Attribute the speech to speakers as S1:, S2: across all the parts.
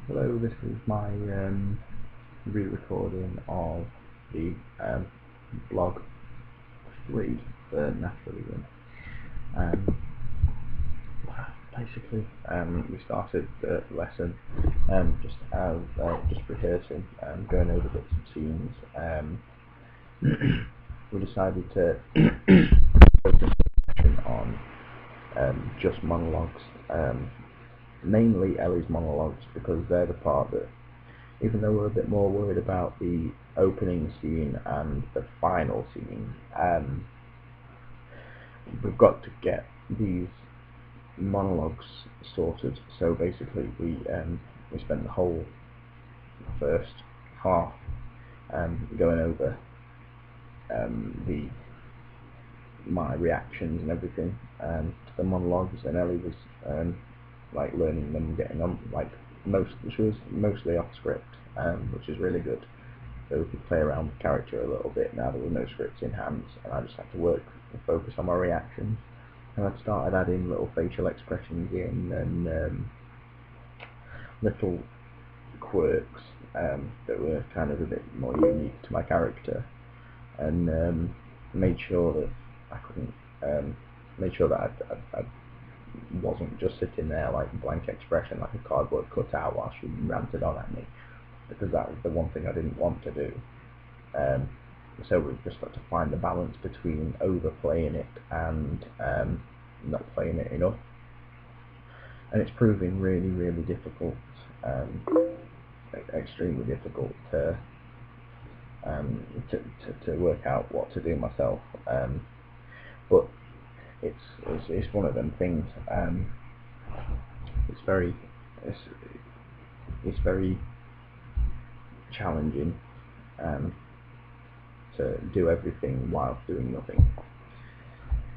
S1: Hello, this is my re-recording of the blog 3 for Naturally Win. Basically, we started the lesson just rehearsing, going over bits and scenes. We decided to focus on just monologues. Mainly Ellie's monologues, because they're the part that, even though we're a bit more worried about the opening scene and the final scene, we've got to get these monologues sorted. So basically we spent the whole first half going over my reactions and everything to the monologues, and Ellie was like learning them, getting on, like she was mostly off script, which is really good. So we could play around with the character a little bit now that there were no scripts in hand, and I just had to work and focus on my reactions. And I started adding little facial expressions in and little quirks that were kind of a bit more unique to my character, and made sure that I wasn't just sitting there like a blank expression, like a cardboard cutout, while she ranted on at me, because that was the one thing I didn't want to do. So we've just got to find the balance between overplaying it and not playing it enough, and it's proving really, really difficult, extremely difficult to work out what to do myself. But it's one of them things. It's very challenging to do everything whilst doing nothing,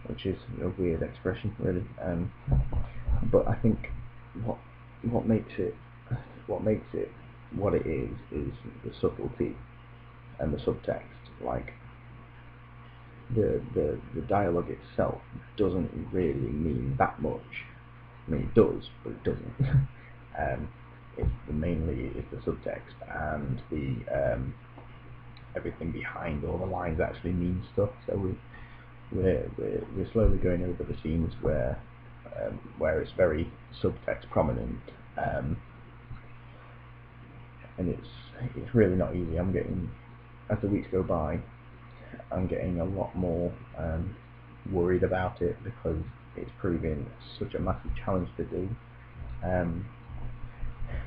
S1: which is a weird expression, really. But I think what makes it what it is the subtlety and the subtext. Like the dialogue itself doesn't really mean that much. I mean, it does, but it doesn't. Mainly it's the subtext, and the everything behind all the lines actually means stuff. So we're slowly going over the scenes where it's very subtext prominent, and it's really not easy. I'm getting, as the weeks go by, I'm getting a lot more worried about it, because it's proving such a massive challenge to do.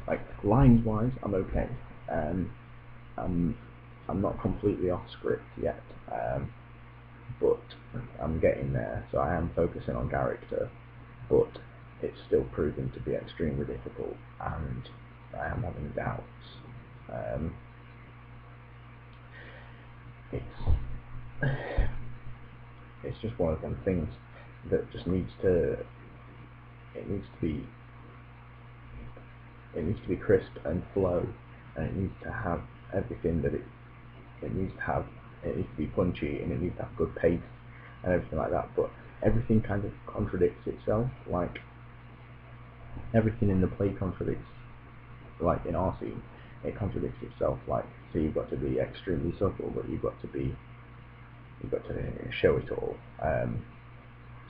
S1: Like lines wise, I'm okay. I'm not completely off script yet, but I'm getting there. So I am focusing on character, but it's still proving to be extremely difficult, and I am having doubts. It's just one of them things that just needs to be crisp and flow, and it needs to have everything that it needs to have. It needs to be punchy, and it needs to have good pace and everything like that. But everything kind of contradicts itself. Like everything in the play contradicts. Like in our scene, it contradicts itself. Like, so you've got to be extremely subtle, but you've got to show it all.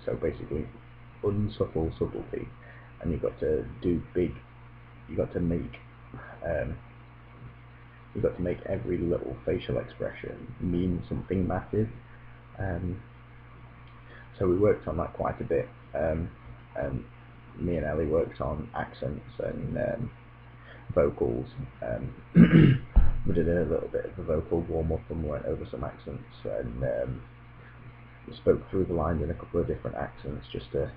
S1: So basically, unsubtle subtlety, and you've got to do big. You've got to make every little facial expression mean something massive. So we worked on that quite a bit. And me and Ellie worked on accents and vocals. We did a little bit of a vocal warm-up and went over some accents, and spoke through the lines in a couple of different accents, just to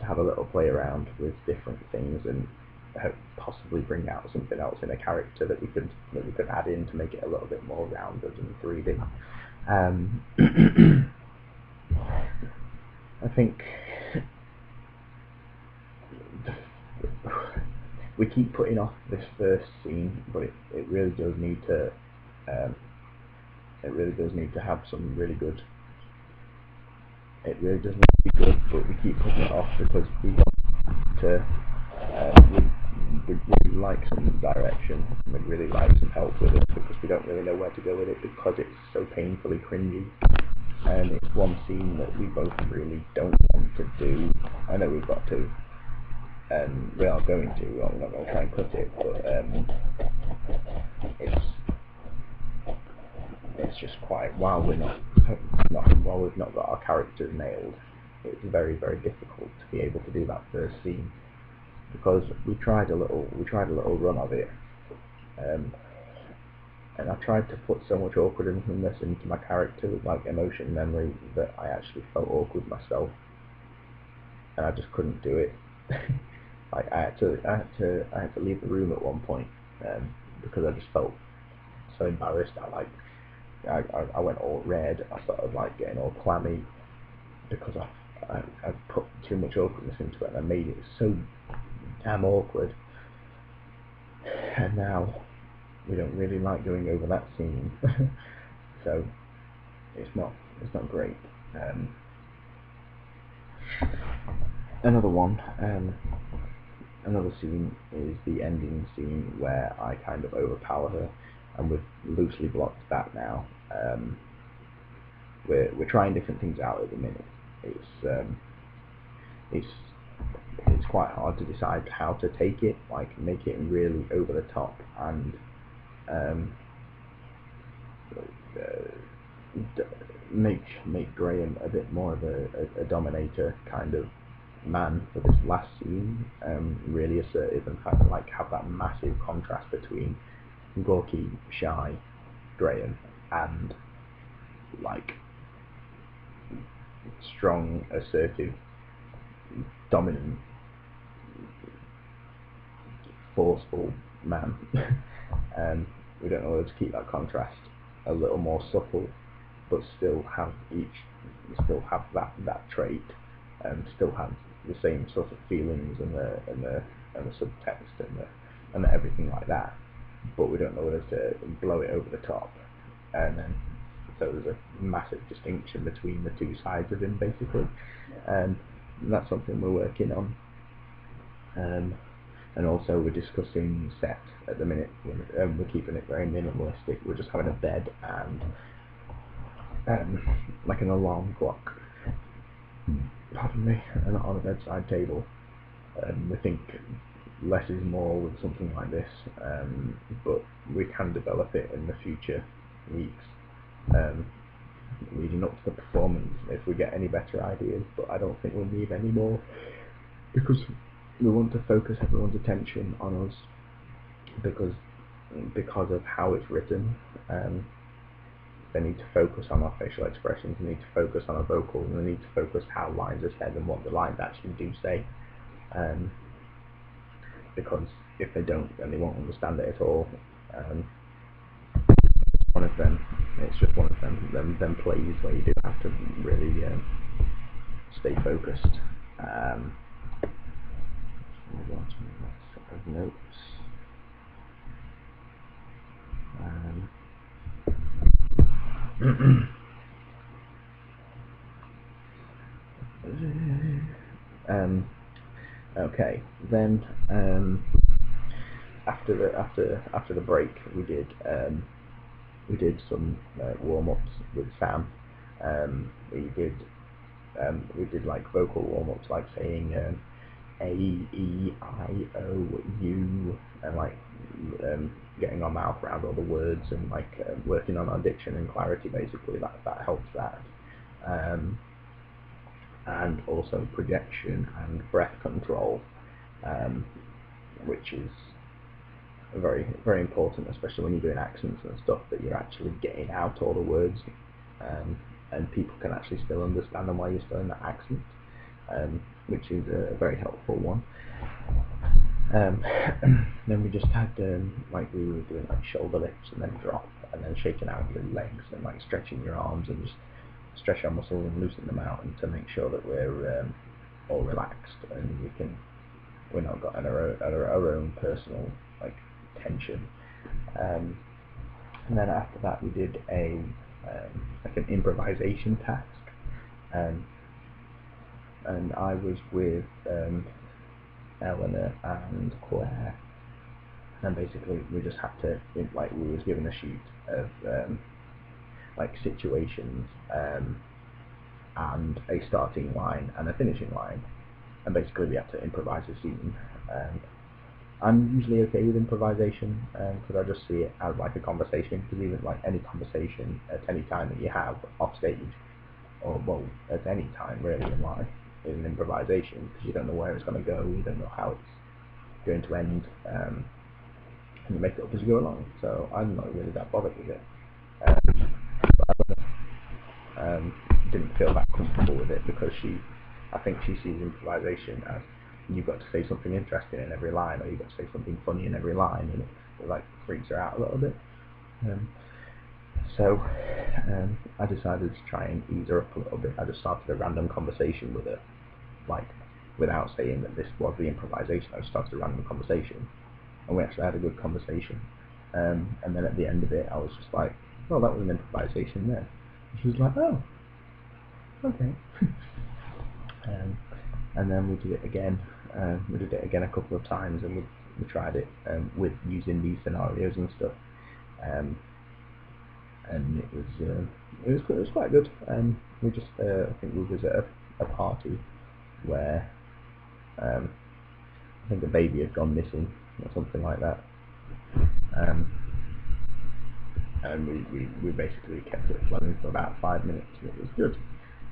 S1: have a little play around with different things, and possibly bring out something else in a character that we could add in to make it a little bit more rounded and 3D. I think we keep putting off this first scene, but it really does need to have some really good. It really does need to be good, but we keep putting it off because we want to like some direction. We'd really like some help with it because we don't really know where to go with it because it's so painfully cringy. And it's one scene that we both really don't want to do. I know we've got to. We are going to. Well, we're not going to try and cut it, but it's just quite, while we've not got our characters nailed, it's very, very difficult to be able to do that first scene, because we tried a little run of it, and I tried to put so much awkwardness into my character with like emotion memory that I actually felt awkward myself, and I just couldn't do it. Like I had to leave the room at one point because I just felt so embarrassed. I went all red. I started like getting all clammy because I put too much awkwardness into it, and I made it so damn awkward. And now we don't really like going over that scene, so it's not great. Another scene is the ending scene where I kind of overpower her, and we've loosely blocked that now. We're trying different things out at the minute. It's quite hard to decide how to take it, like make it really over the top and make Graham a bit more of a dominator kind of man for this last scene, really assertive, and kind of like have that massive contrast between gawky, shy Graham and like strong, assertive, dominant, forceful man. We don't know whether to keep that contrast a little more subtle, but still have that trait, and still have the same sort of feelings and the subtext and everything like that. But we don't know whether to blow it over the top, and then so there's a massive distinction between the two sides of him, basically. And that's something we're working on. And also we're discussing set at the minute. We're keeping it very minimalistic. We're just having a bed and like an alarm clock, pardon me, and on a bedside table. We think less is more with something like this, but we can develop it in the future weeks, leading up to the performance if we get any better ideas, but I don't think we'll need any more, because we want to focus everyone's attention on us, because of how it's written. They need to focus on our facial expressions, they need to focus on our vocals, and they need to focus how lines are said and what the lines actually do say. Because if they don't, then they won't understand it at all. It's just one of them plays where you do have to really stay focused. Move on to the next set of notes. Okay, then after the break we did some warm-ups with Sam. We did like vocal warm-ups, like saying A, E, I, O, U, and like getting our mouth around all the words, and like working on our diction and clarity. Basically, that helps that. And also projection and breath control, which is very, very important, especially when you're doing accents and stuff, that you're actually getting out all the words, and people can actually still understand them while you're still in that accent, which is a very helpful one. Then we just had like we were doing like shoulder lifts and then drop, and then shaking out your legs and like stretching your arms and just stretch our muscles and loosen them out, and to make sure that we're all relaxed and we're not got our own personal like tension. And then after that we did like an improvisation task, and I was with Eleanor and Claire, and basically we just had to, like, we was given a sheet of like situations and a starting line and a finishing line, and basically we had to improvise a scene. I'm usually okay with improvisation because I just see it as like a conversation, because even like any conversation at any time that you have off stage, or well, at any time really in life, is an improvisation, because you don't know where it's going to go, you don't know how it's going to end, and you make it up as you go along. So I'm not really that bothered with it. Didn't feel that comfortable with it, because I think she sees improvisation as you've got to say something interesting in every line, or you've got to say something funny in every line, and it like freaks her out a little bit. So I decided to try and ease her up a little bit. I just started a random conversation with her, like without saying that this was the improvisation. I just started a random conversation, and we actually had a good conversation. And then at the end of it, I was just like, "Oh, that was an improvisation there." And she was like, "Oh, okay." And then we did it again. We did it again a couple of times, and we tried it with using these scenarios and stuff. And it was quite good. We just I think we was at a party where I think a baby had gone missing or something like that. And we basically kept it flowing for about 5 minutes, and it was good.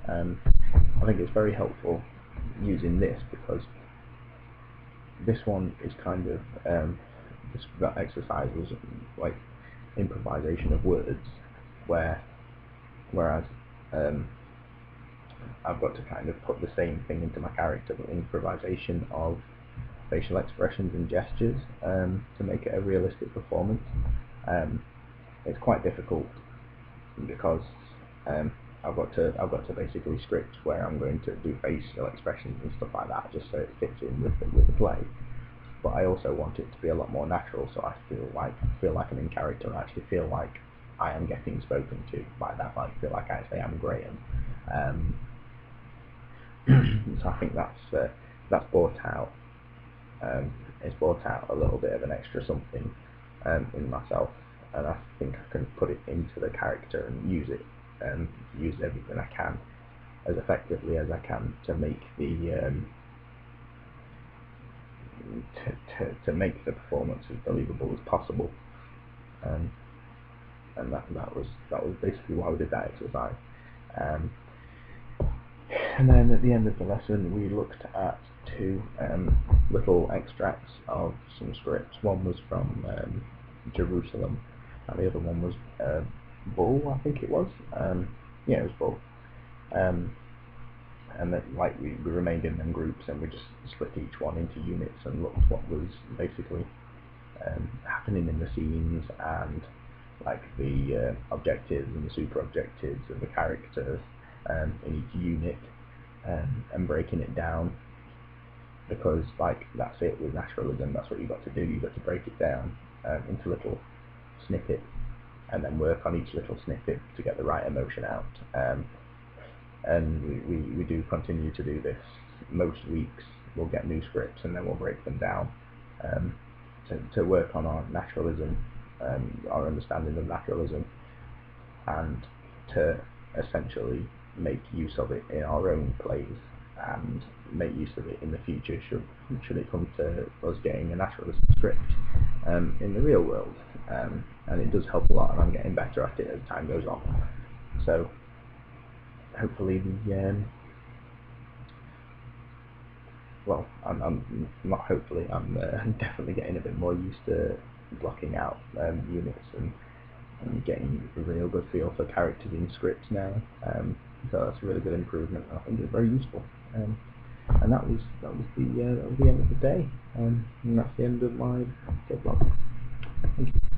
S1: I think it's very helpful using this, because this one is kind of that exercise was like improvisation of words, whereas I've got to kind of put the same thing into my character, but improvisation of facial expressions and gestures to make it a realistic performance. It's quite difficult, because I've got to basically script where I'm going to do facial expressions and stuff like that, just so it fits in with the play. But I also want it to be a lot more natural, so I feel like I'm in character. I actually feel like I am getting spoken to by that. Like, feel like I actually am Graham. So I think that's brought out. It's brought out a little bit of an extra something in myself, and I think I can put it into the character and use it, use everything I can as effectively as I can to make to make the performance as believable as possible. And that was basically why we did that exercise. And then at the end of the lesson, we looked at 2 little extracts of some scripts. One was from Jerusalem, and the other one was Bull, I think it was. Yeah, it was Bull. And that, like, we remained in them groups, and we just split each one into units and looked what was basically happening in the scenes, and like the objectives and the super objectives of the characters in each unit, and breaking it down, because like that's it with naturalism. That's what you got to do. You got to break it down into little snippets, and then work on each little snippet to get the right emotion out. And we do continue to do this. Most weeks we'll get new scripts, and then we'll break them down to work on our naturalism, our understanding of naturalism, and to essentially make use of it in our own plays, and make use of it in the future should it come to us getting a naturalism script in the real world. And it does help a lot, and I'm getting better at it as time goes on. So hopefully well, I'm not hopefully, I'm definitely getting a bit more used to blocking out units and getting a real good feel for characters in scripts now. So that's a really good improvement. I think it's very useful. And that was the end of the day. And that's the end of my blog. Thank you.